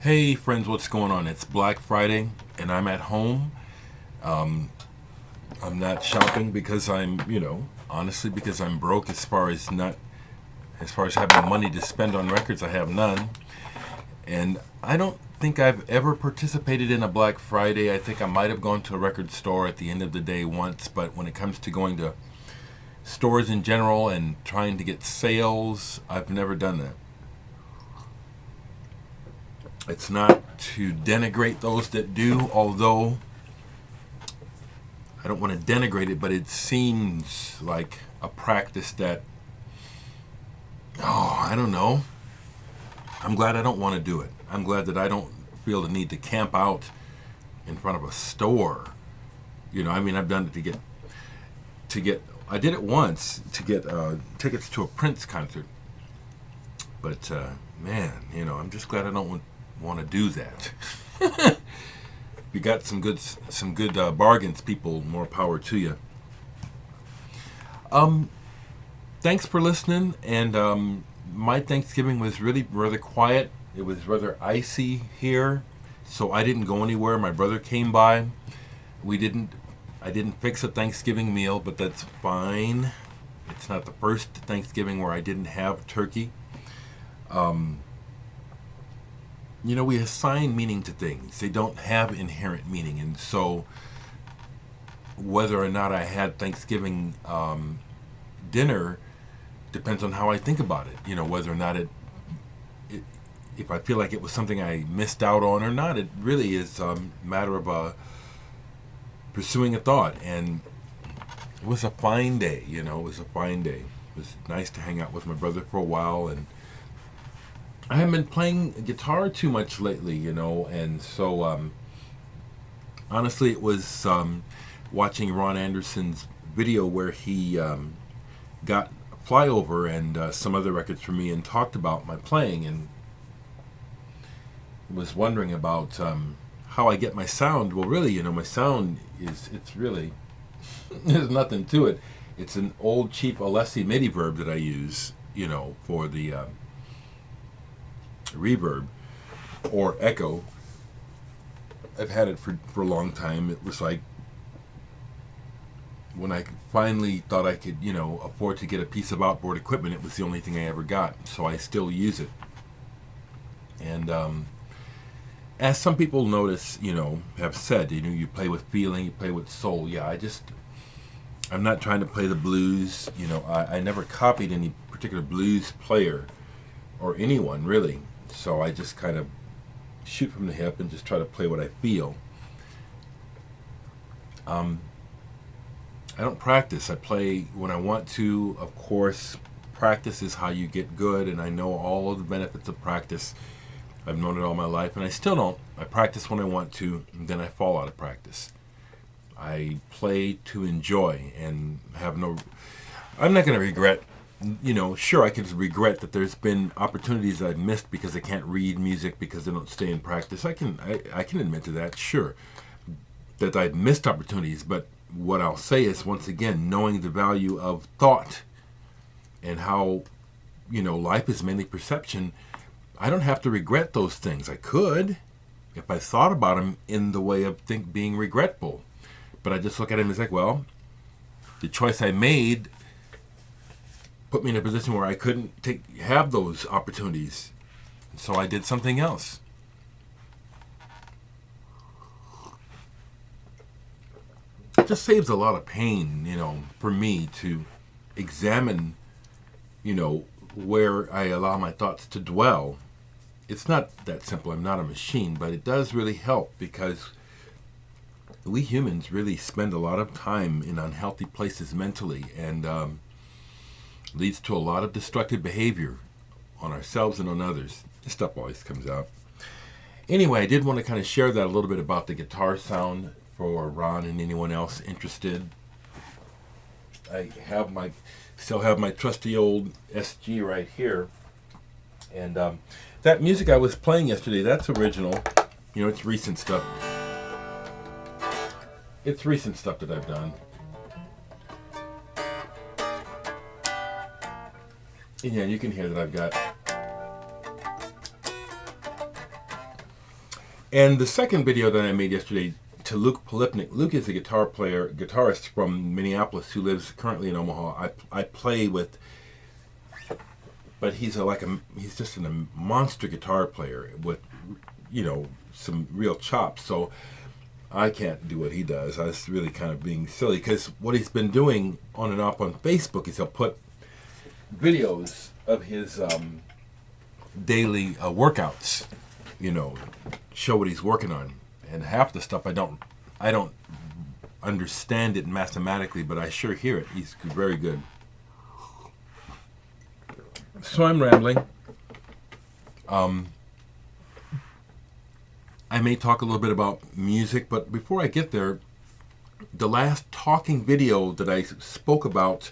Hey friends, what's going on? It's Black Friday and I'm at home. Um, I'm not shopping because honestly because I'm broke as far as having money to spend on records, I have none. And I don't think I've ever participated in a Black Friday. I think I might have gone to a record store at the end of the day once, but when it comes to going to stores in general and trying to get sales, I've never done that. It's not to denigrate those that do, although I don't want to denigrate it, but it seems like a practice that, I don't know. I'm glad I don't want to do it. I'm glad that I don't feel the need to camp out in front of a store. I've done it I did it once to get tickets to a Prince concert. But, man, I'm just glad I don't want to do that. You got some good bargains, people. More power to you. Um, Thanks for listening. And my Thanksgiving was really rather quiet. It was rather icy here, so I didn't go anywhere. My brother came by. We didn't. I didn't fix a Thanksgiving meal, but that's fine. It's not the first Thanksgiving where I didn't have turkey. Um, we assign meaning to things. They don't have inherent meaning, and so whether or not I had Thanksgiving dinner depends on how I think about it. Whether or not it if I feel like it was something I missed out on or not. It really is a matter of pursuing a thought. And it was a fine day. It was a fine day. It was nice to hang out with my brother for a while, and I haven't been playing guitar too much lately. And so honestly, it was watching Ron Anderson's video where he got Flyover and some other records for me and talked about my playing, and was wondering about how I get my sound. Well, really, my sound it's really, there's nothing to it. It's an old cheap Alessi MIDI verb that I use, for the reverb or echo. I've had it for a long time. It was like when I finally thought I could, afford to get a piece of outboard equipment, it was the only thing I ever got. So I still use it. And as some people notice, have said, you play with feeling, you play with soul. Yeah, I'm not trying to play the blues. I never copied any particular blues player or anyone really. So I just kind of shoot from the hip and just try to play what I feel. I don't practice. I play when I want to. Of course, practice is how you get good, and I know all of the benefits of practice. I've known it all my life, and I still don't. I practice when I want to, and then I fall out of practice. I play to enjoy and have no. I'm not going to regret. Sure, I could regret that there's been opportunities I've missed because I can't read music because I don't stay in practice. I can admit to that. Sure, that I've missed opportunities, but what I'll say is, once again, knowing the value of thought and how, life is mainly perception, I don't have to regret those things. I could if I thought about them in the way of being regretful. But I just look at them as like, well, the choice I made put me in a position where I couldn't have those opportunities. So I did something else. It just saves a lot of pain, for me to examine, where I allow my thoughts to dwell. It's not that simple. I'm not a machine, but it does really help because we humans really spend a lot of time in unhealthy places mentally, and leads to a lot of destructive behavior on ourselves and on others. This stuff always comes out. Anyway, I did want to kind of share that a little bit about the guitar sound for Ron and anyone else interested. I still have my trusty old SG right here, and that music I was playing yesterday, that's original. It's recent stuff. It's recent stuff that I've done. And yeah, you can hear that I've got And the second video that I made yesterday to Luke Polipnik. Luke is a guitarist from Minneapolis who lives currently in Omaha. I play with, but he's just a monster guitar player with, some real chops. So I can't do what he does. I was really kind of being silly because what he's been doing on and off on Facebook is he'll put videos of his daily workouts, show what he's working on. And half the stuff I don't understand it mathematically, but I sure hear it. He's very good. So I'm rambling. I may talk a little bit about music, but before I get there, the last talking video that I spoke about,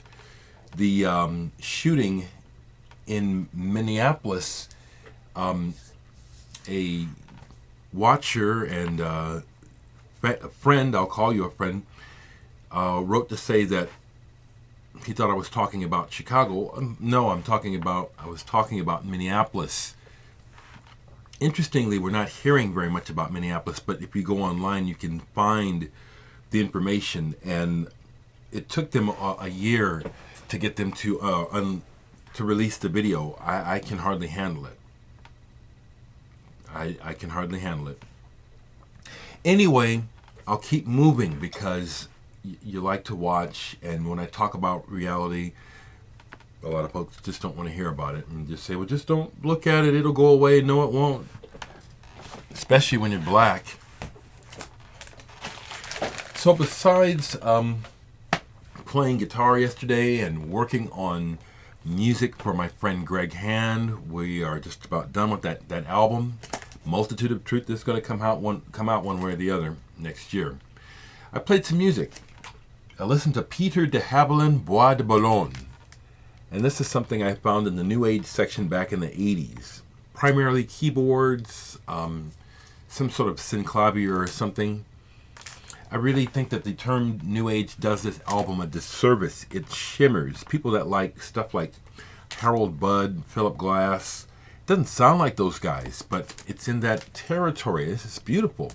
the shooting in Minneapolis, a watcher and a friend, I'll call you a friend, wrote to say that he thought I was talking about Chicago. No, I was talking about Minneapolis. Interestingly, we're not hearing very much about Minneapolis, but if you go online, you can find the information. And it took them a year to get them to release the video. I can hardly handle it. I can hardly handle it. Anyway, I'll keep moving because you like to watch, and when I talk about reality, a lot of folks just don't want to hear about it and just say, well, just don't look at it, it'll go away. No, it won't. Especially when you're black. So besides playing guitar yesterday and working on music for my friend Greg Hand, we are just about done with that album, Multitude of Truth. That's going to come out one way or the other next year. I played some music. I listened to Peter de Havilland, Bois de Boulogne. And this is something I found in the New Age section back in the 80s. Primarily keyboards, some sort of synclavier or something. I really think that the term New Age does this album a disservice. It shimmers. People that like stuff like Harold Budd, Philip Glass, it doesn't sound like those guys, but it's in that territory. This is beautiful.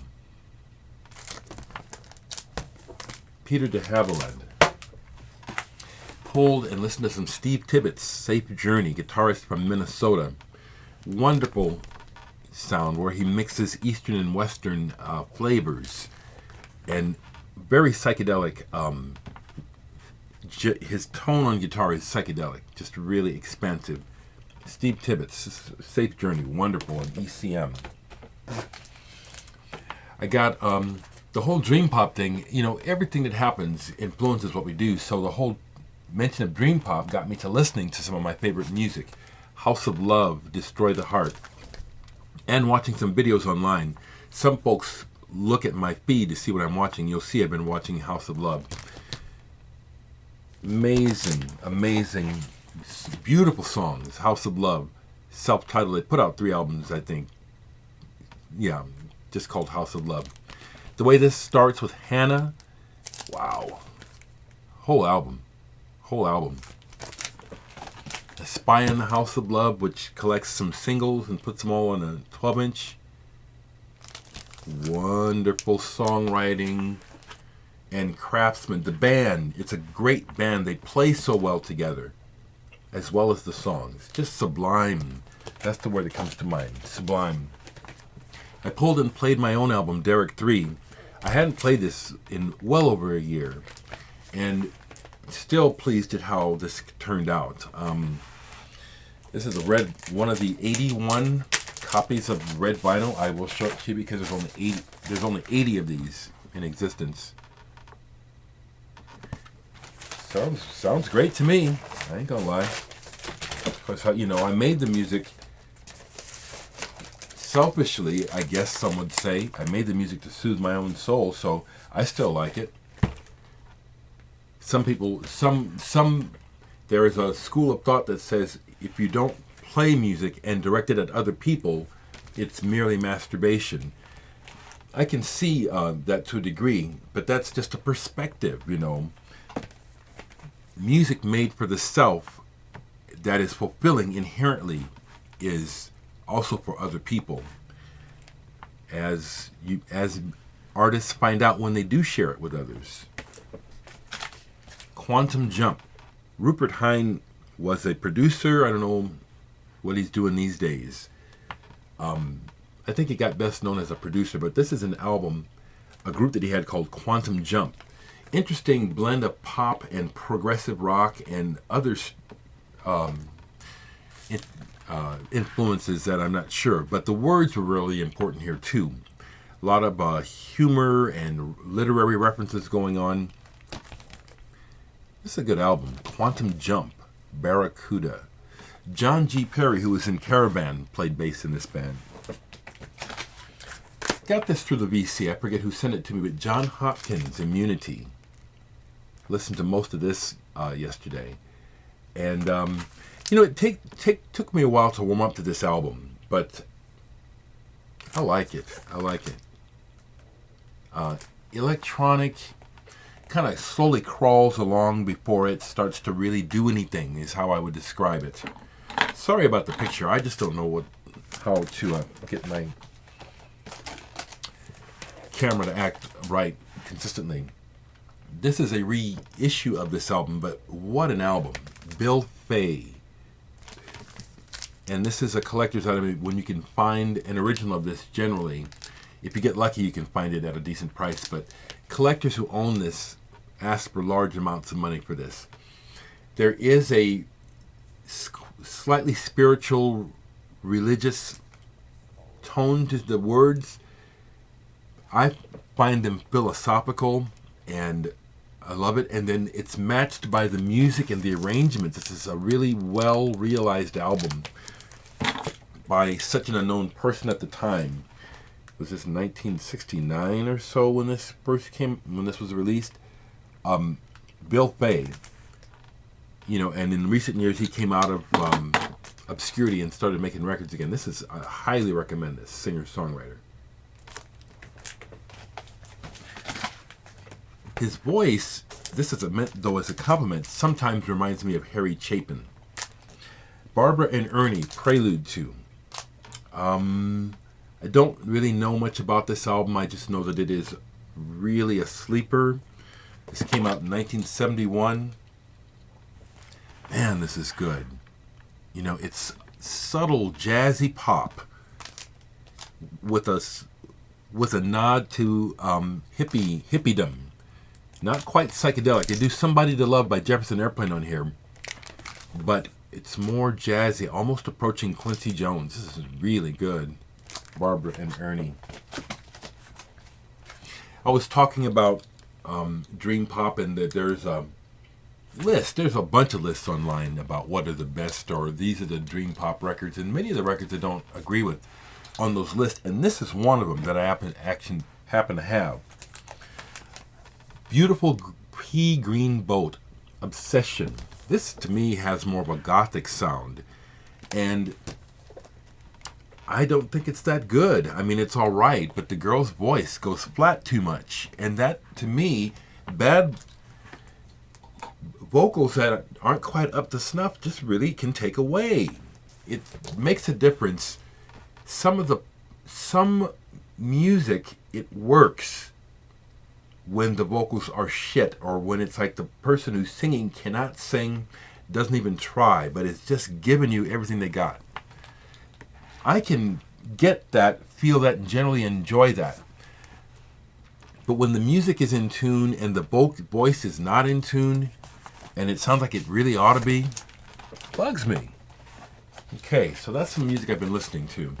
Peter de Havilland. Pulled and listened to some Steve Tibbetts, Safe Journey, guitarist from Minnesota. Wonderful sound where he mixes Eastern and Western flavors, and very psychedelic. His tone on guitar is psychedelic, just really expansive. Steve Tibbetts, Safe Journey, wonderful on ECM. I got the whole dream pop thing. Everything that happens influences what we do. So the whole mention of dream pop got me to listening to some of my favorite music. House of Love, Destroy the Heart, and watching some videos online. Some folks look at my feed to see what I'm watching. You'll see I've been watching House of Love. Amazing, beautiful songs. House of Love, self-titled. They put out 3 albums, I think. Yeah, just called House of Love. The way this starts with Hannah, wow. Whole album. A Spy in the House of Love, which collects some singles and puts them all on a 12-inch. Wonderful songwriting and craftsmen. The band, it's a great band. They play so well together, as well as the songs. Just sublime. That's the word that comes to mind. Sublime. I pulled and played my own album, Dereck 3. I hadn't played this in well over a year, and still pleased at how this turned out. This is one of the 81 copies of red vinyl. I will show it to you because there's only 80 of these in existence. Sounds great to me. I ain't gonna lie. Because I made the music selfishly, I guess some would say. I made the music to soothe my own soul, so I still like it. Some people, there is a school of thought that says if you don't play music and direct it at other people, it's merely masturbation. I can see that to a degree, but that's just a perspective, Music made for the self that is fulfilling inherently is also for other people. as artists find out when they do share it with others. Quantum Jump. Rupert Hine was a producer. I don't know what he's doing these days. I think he got best known as a producer, but this is an album, a group that he had called Quantum Jump. Interesting blend of pop and progressive rock and other influences that I'm not sure, but the words were really important here too. A lot of humor and literary references going on. This is a good album. Quantum Jump, Barracuda. John G. Perry, who was in Caravan, played bass in this band. Got this through the VC. I forget who sent it to me, but John Hopkins, Immunity. Listened to most of this yesterday. And, it took me a while to warm up to this album, but I like it. Electronic, kind of slowly crawls along before it starts to really do anything, is how I would describe it. Sorry about the picture. I just don't know how to get my camera to act right consistently. This is a reissue of this album, but what an album. Bill Fay. And this is a collector's item when you can find an original of this generally. If you get lucky, you can find it at a decent price, but collectors who own this ask for large amounts of money for this. There is a slightly spiritual, religious tone to the words. I find them philosophical, and I love it. And then it's matched by the music and the arrangements. This is a really well-realized album by such an unknown person at the time. Was this 1969 or so when this was released? Bill Fay. And in recent years he came out of obscurity and started making records again. I highly recommend this singer-songwriter. His voice, this is meant though as a compliment, sometimes reminds me of Harry Chapin. Barbara and Ernie, Prelude to. I don't really know much about this album. I just know that it is really a sleeper. This came out in 1971. Man, this is good. It's subtle jazzy pop with a nod to hippiedom. Not quite psychedelic. They do Somebody to Love by Jefferson Airplane on here, but it's more jazzy, almost approaching Quincy Jones. This is really good. Barbara and Ernie. I was talking about Dream Pop, and that there's a list. There's a bunch of lists online about what are the best, or these are the Dream Pop records, and many of the records I don't agree with on those lists, and this is one of them that I happen to have. Beautiful Pea Green Boat, Obsession. This to me has more of a gothic sound, and I don't think it's that good. I mean, it's all right, but the girl's voice goes flat too much, and that to me, bad vocals that aren't quite up to snuff just really can take away. It makes a difference. Some music, it works when the vocals are shit, or when it's like the person who's singing cannot sing, doesn't even try, but it's just giving you everything they got. I can get that, feel that, and generally enjoy that. But when the music is in tune and the voice is not in tune, and it sounds like it really ought to be, bugs me. Okay, so that's some music I've been listening to.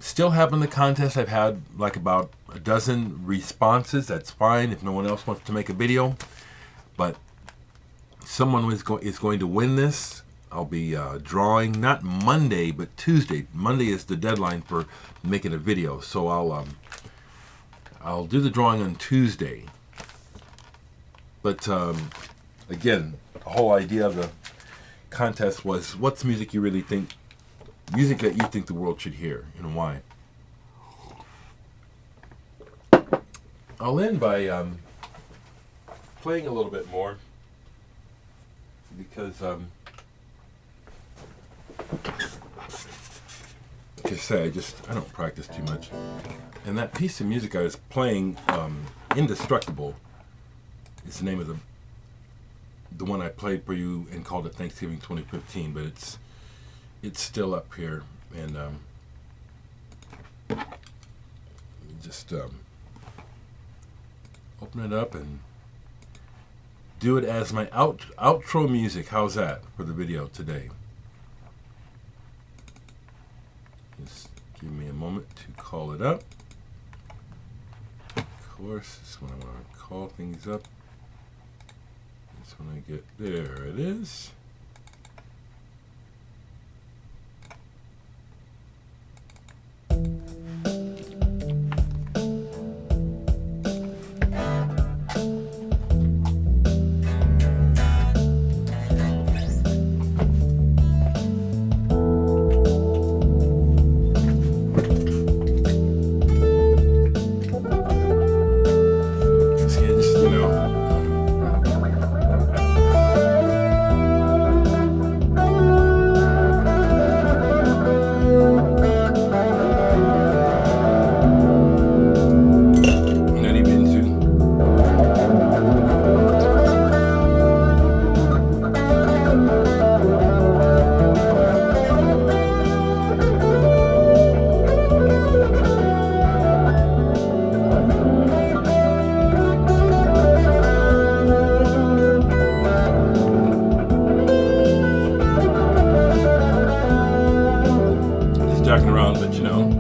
Still having the contest. I've had like about a dozen responses. That's fine if no one else wants to make a video. But someone is going to win this. I'll be drawing not Monday but Tuesday. Monday is the deadline for making a video, so I'll do the drawing on Tuesday. But again, the whole idea of the contest was, what's music that you think the world should hear, and why? I'll end by playing a little bit more, because okay, I say, I don't practice too much. And that piece of music I was playing, Indestructible, is the name of the one I played for you and called it Thanksgiving 2015, but it's still up here, and just open it up and do it as my outro music. How's that for the video today? Just give me a moment to call it up. Of course, this is when I want to call things up. This when I get there. It is. Jacking around, but you know.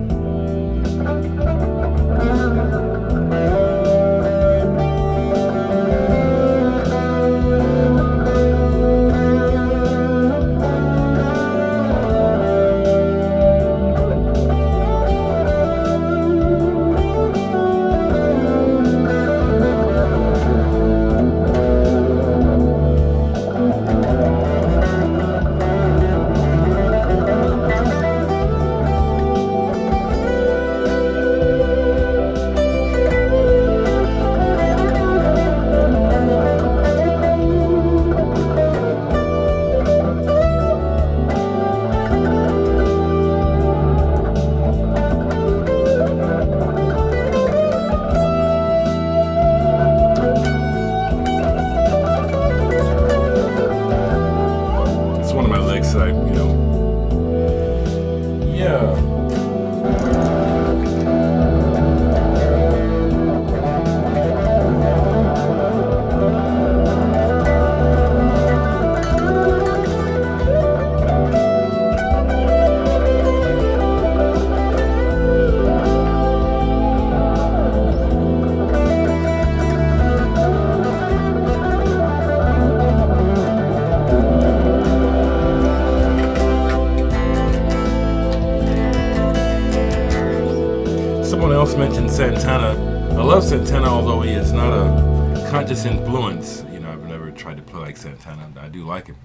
Someone else mentioned Santana. I love Santana, although he is not a conscious influence. You know, I've never tried to play like Santana. I do like him.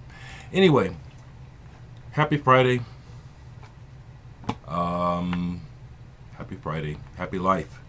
Anyway, happy Friday. Happy Friday. Happy life.